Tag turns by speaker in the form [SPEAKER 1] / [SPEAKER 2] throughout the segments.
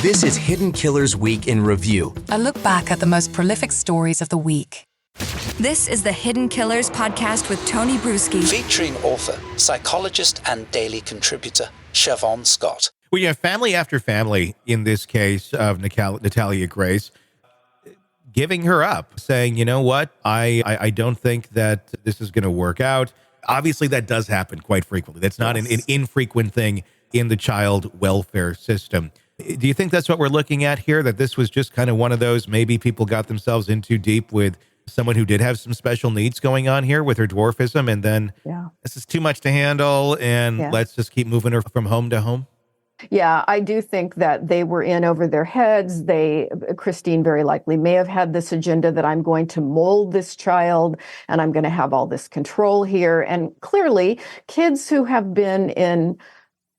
[SPEAKER 1] This is Hidden Killers Week in Review.
[SPEAKER 2] A look back at the most prolific stories of the week.
[SPEAKER 3] This is the Hidden Killers podcast with Tony Brueski.
[SPEAKER 4] Featuring author, psychologist and daily contributor, Shavaun Scott.
[SPEAKER 5] We have family after family, in this case of Natalia Grace, giving her up, saying, you know what, I don't think that this is going to work out. Obviously, that does happen quite frequently. That's not an infrequent thing in the child welfare system. Do you think that's what we're looking at here, that this was just kind of one of those, maybe people got themselves in too deep with someone who did have some special needs going on here with her dwarfism, and then this is too much to handle, and let's just keep moving her from home to home?
[SPEAKER 6] Yeah, I do think that they were in over their heads. Christine very likely may have had this agenda that I'm going to mold this child and I'm going to have all this control here. And clearly, kids who have been in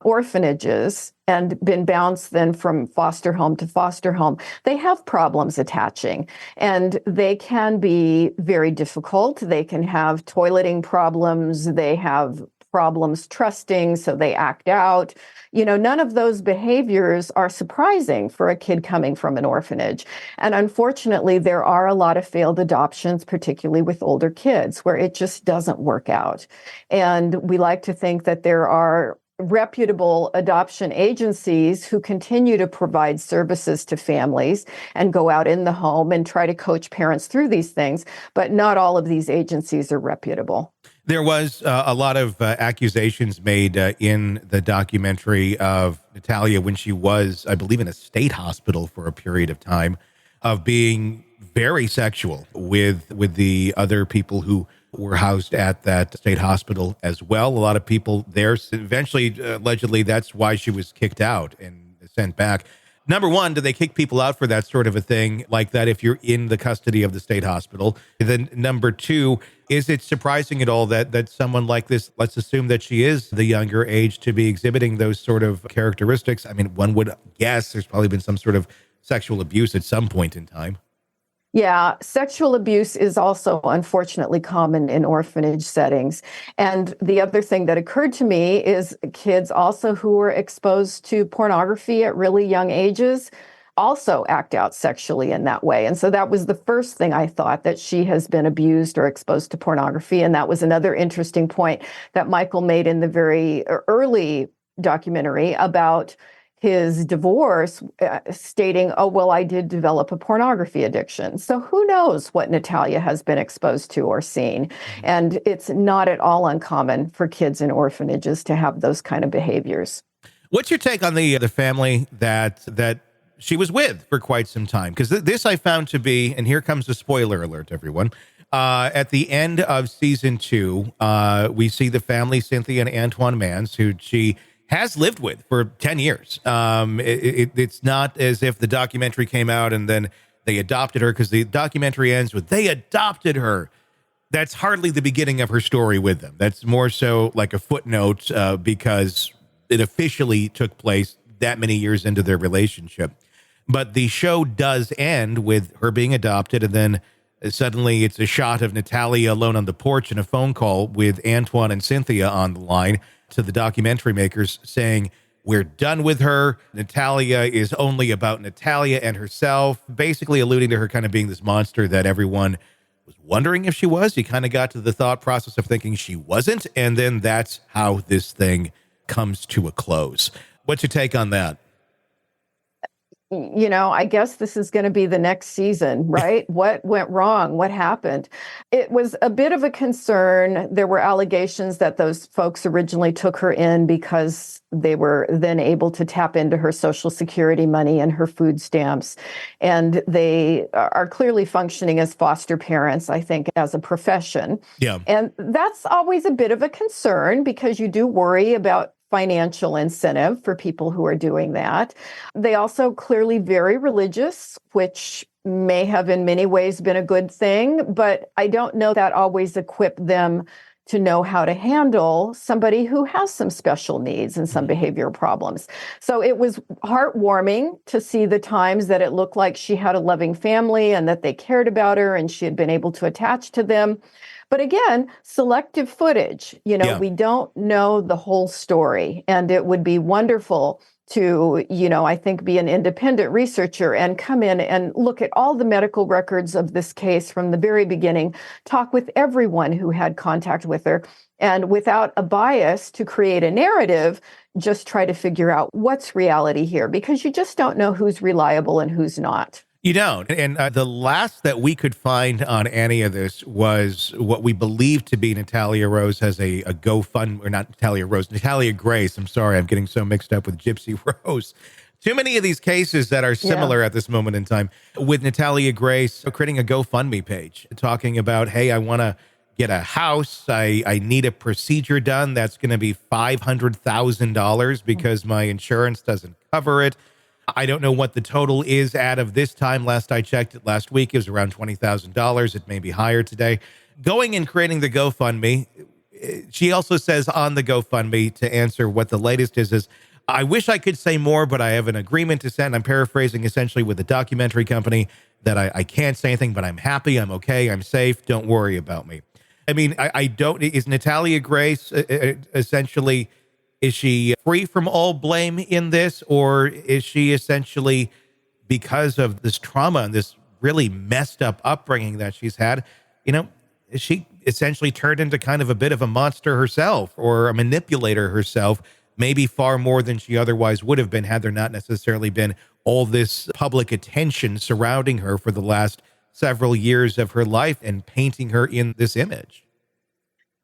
[SPEAKER 6] orphanages and been bounced then from foster home to foster home, they have problems attaching, and they can be very difficult. They can have toileting problems. They have problems trusting, so they act out. You know, none of those behaviors are surprising for a kid coming from an orphanage. And unfortunately, there are a lot of failed adoptions, particularly with older kids, where it just doesn't work out. And we like to think that there are reputable adoption agencies who continue to provide services to families and go out in the home and try to coach parents through these things. But not all of these agencies are reputable.
[SPEAKER 5] There was a lot of accusations made in the documentary of Natalia when she was, I believe, in a state hospital for a period of time, of being very sexual with the other people who were housed at that state hospital as well. A lot of people there. Eventually, allegedly, that's why she was kicked out and sent back. Number one, do they kick people out for that sort of a thing like that if you're in the custody of the state hospital? And then number two, is it surprising at all that someone like this, let's assume that she is the younger age, to be exhibiting those sort of characteristics? I mean, one would guess there's probably been some sort of sexual abuse at some point in time.
[SPEAKER 6] Yeah, sexual abuse is also unfortunately common in orphanage settings. And the other thing that occurred to me is kids also who were exposed to pornography at really young ages also act out sexually in that way. And so that was the first thing I thought, that she has been abused or exposed to pornography. And that was another interesting point that Michael made in the very early documentary about his divorce, stating, oh, well, I did develop a pornography addiction. So who knows what Natalia has been exposed to or seen. And it's not at all uncommon for kids in orphanages to have those kind of behaviors.
[SPEAKER 5] What's your take on the family that she was with for quite some time? Because this I found to be, and here comes a spoiler alert, everyone. At the end of season 2, we see the family, Cynthia and Antoine Mans, who she has lived with for 10 years. It's not as if the documentary came out and then they adopted her, because the documentary ends with they adopted her. That's hardly the beginning of her story with them. That's more so like a footnote because it officially took place that many years into their relationship. But the show does end with her being adopted, and then suddenly it's a shot of Natalia alone on the porch and a phone call with Antoine and Cynthia on the line to the documentary makers saying, we're done with her. Natalia is only about Natalia and herself, basically alluding to her kind of being this monster that everyone was wondering if she was. You kind of got to the thought process of thinking she wasn't, and then that's how this thing comes to a close. What's your take on that?
[SPEAKER 6] You know, I guess this is going to be the next season, right? What went wrong? What happened? It was a bit of a concern. There were allegations that those folks originally took her in because they were then able to tap into her Social Security money and her food stamps. And they are clearly functioning as foster parents, I think, as a profession.
[SPEAKER 5] Yeah.
[SPEAKER 6] And that's always a bit of a concern because you do worry about financial incentive for people who are doing that. They also clearly very religious, which may have in many ways been a good thing, but I don't know that always equipped them to know how to handle somebody who has some special needs and some behavioral problems. So it was heartwarming to see the times that it looked like she had a loving family and that they cared about her and she had been able to attach to them. But again, selective footage, we don't know the whole story. And it would be wonderful to, I think be an independent researcher and come in and look at all the medical records of this case from the very beginning, talk with everyone who had contact with her, and without a bias to create a narrative, just try to figure out what's reality here, because you just don't know who's reliable and who's not.
[SPEAKER 5] You don't. And the last that we could find on any of this was what we believe to be Natalia Rose has a GoFundMe, or not Natalia Rose, Natalia Grace. I'm sorry, I'm getting so mixed up with Gypsy Rose. Too many of these cases that are similar at this moment in time. With Natalia Grace creating a GoFundMe page, talking about, hey, I want to get a house. I need a procedure done. That's going to be $500,000 because my insurance doesn't cover it. I don't know what the total is out of this time. Last I checked it last week, it was around $20,000. It may be higher today. Going and creating the GoFundMe. She also says on the GoFundMe, to answer what the latest is I wish I could say more, but I have an agreement to send. I'm paraphrasing essentially with the documentary company that I can't say anything, but I'm happy. I'm okay. I'm safe. Don't worry about me. I mean, I don't, is Natalia Grace essentially, is she free from all blame in this, or is she essentially, because of this trauma and this really messed up upbringing that she's had, is she essentially turned into kind of a bit of a monster herself, or a manipulator herself, maybe far more than she otherwise would have been had there not necessarily been all this public attention surrounding her for the last several years of her life and painting her in this image?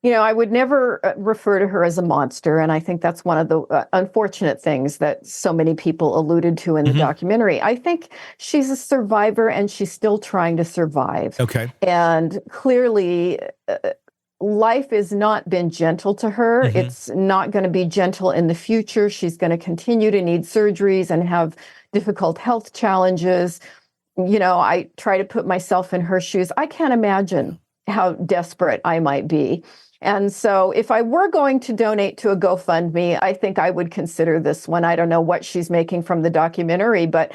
[SPEAKER 6] I would never refer to her as a monster. And I think that's one of the unfortunate things that so many people alluded to in the documentary. I think she's a survivor and she's still trying to survive.
[SPEAKER 5] Okay.
[SPEAKER 6] And clearly, life has not been gentle to her. It's not going to be gentle in the future. She's going to continue to need surgeries and have difficult health challenges. I try to put myself in her shoes. I can't imagine how desperate I might be. And so if I were going to donate to a GoFundMe, I think I would consider this one. I don't know what she's making from the documentary, but,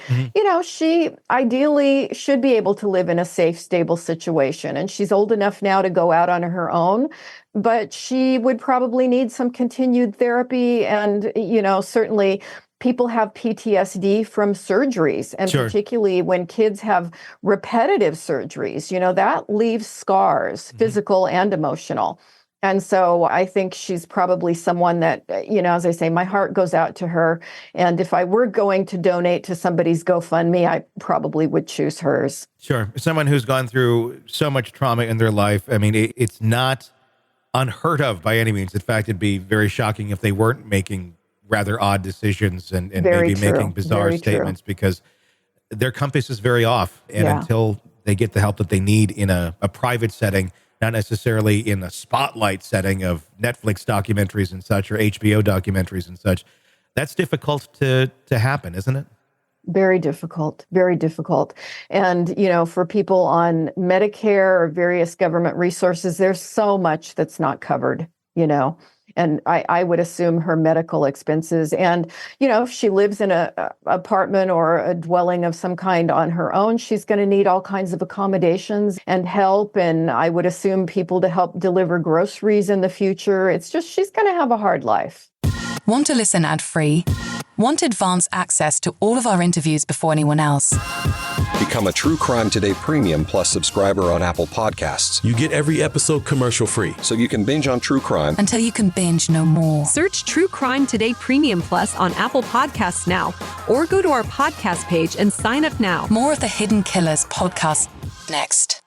[SPEAKER 6] she ideally should be able to live in a safe, stable situation. And she's old enough now to go out on her own, but she would probably need some continued therapy. And, certainly people have PTSD from surgeries, and particularly when kids have repetitive surgeries, that leaves scars, physical and emotional. And so I think she's probably someone that, as I say, my heart goes out to her. And if I were going to donate to somebody's GoFundMe, I probably would choose hers.
[SPEAKER 5] Sure. Someone who's gone through so much trauma in their life. I mean, it's not unheard of by any means. In fact, it'd be very shocking if they weren't making rather odd decisions and maybe making bizarre statements, because their compass is very off. And until they get the help that they need in a private setting, not necessarily in a spotlight setting of Netflix documentaries and such, or HBO documentaries and such, that's difficult to happen, isn't it?
[SPEAKER 6] Very difficult, very difficult. And, for people on Medicare or various government resources, there's so much that's not covered, And I would assume her medical expenses. And, if she lives in a apartment or a dwelling of some kind on her own, she's going to need all kinds of accommodations and help. And I would assume people to help deliver groceries in the future. It's just, she's going to have a hard life.
[SPEAKER 2] Want to listen ad-free? Want advance access to all of our interviews before anyone else?
[SPEAKER 7] Become a True Crime Today Premium Plus subscriber on Apple Podcasts.
[SPEAKER 8] You get every episode commercial-free,
[SPEAKER 7] so you can binge on true crime
[SPEAKER 2] until you can binge no more.
[SPEAKER 9] Search True Crime Today Premium Plus on Apple Podcasts now, or go to our podcast page and sign up now.
[SPEAKER 2] More of the Hidden Killers podcast next.